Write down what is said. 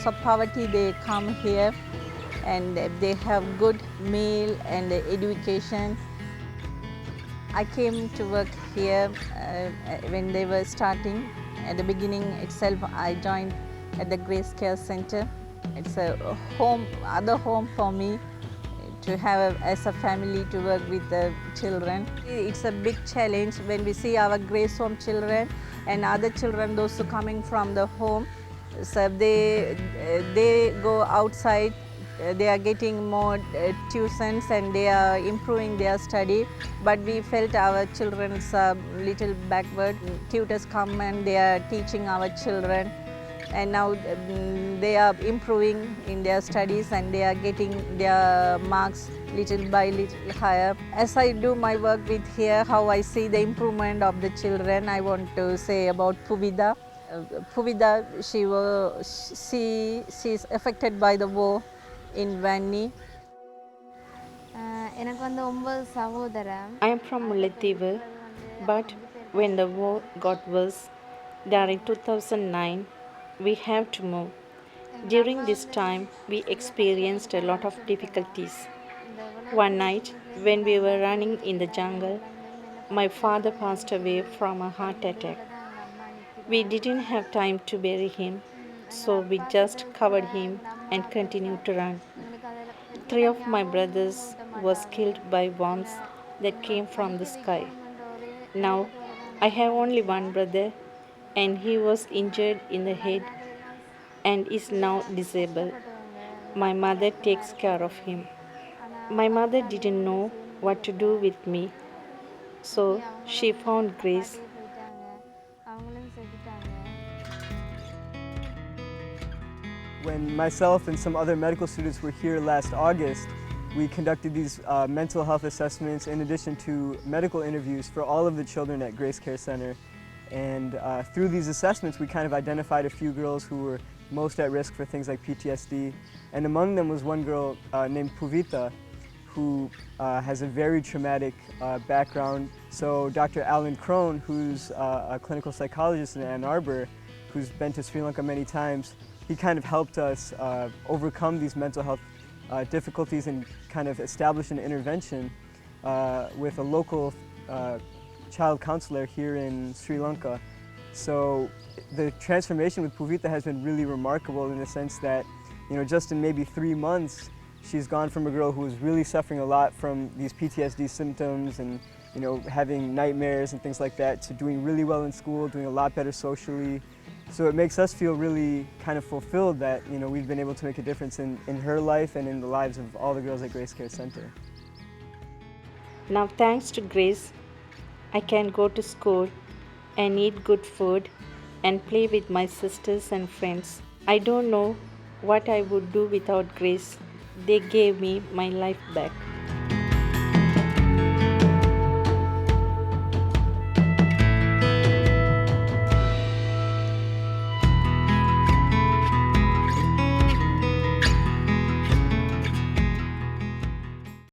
because of poverty they come here and they have good meal and education. I came to work here when they were starting. At the beginning itself, I joined at the Grace Care Center. It's a home, other home for me to have as a family to work with the children. It's a big challenge when we see our Grace Home children and other children, those who coming from the home. So they go outside, they are getting more tuitions and they are improving their study. But we felt our children's little backward. Tutors come and they are teaching our children. And now they are improving in their studies and they are getting their marks little by little higher. As I do my work with here, how I see the improvement of the children, I want to say about Puvitha. Puvitha, she's affected by the war in Vanni. I am from Mullaitivu, but when the war got worse, during 2009, we have to move. During this time, we experienced a lot of difficulties. One night, when we were running in the jungle, my father passed away from a heart attack. We didn't have time to bury him, so we just covered him and continued to run. Three of my brothers was killed by bombs that came from the sky. Now, I have only one brother and he was injured in the head and is now disabled. My mother takes care of him. My mother didn't know what to do with me, so she found Grace. When myself and some other medical students were here last August, we conducted these mental health assessments in addition to medical interviews for all of the children at Grace Care Center. And through these assessments, we kind of identified a few girls who were most at risk for things like PTSD. And among them was one girl named Puvitha, who has a very traumatic background. So Dr. Alan Crone, who's a clinical psychologist in Ann Arbor, who's been to Sri Lanka many times, he kind of helped us overcome these mental health difficulties and kind of establish an intervention with a local child counselor here in Sri Lanka. So the transformation with Puvitha has been really remarkable in the sense that, you know, just in maybe 3 months, she's gone from a girl who was really suffering a lot from these PTSD symptoms and, you know, having nightmares and things like that, to doing really well in school, doing a lot better socially. So it makes us feel really kind of fulfilled that, you know, we've been able to make a difference in her life and in the lives of all the girls at Grace Care Center. Now, thanks to Grace, I can go to school and eat good food and play with my sisters and friends. I don't know what I would do without Grace. They gave me my life back.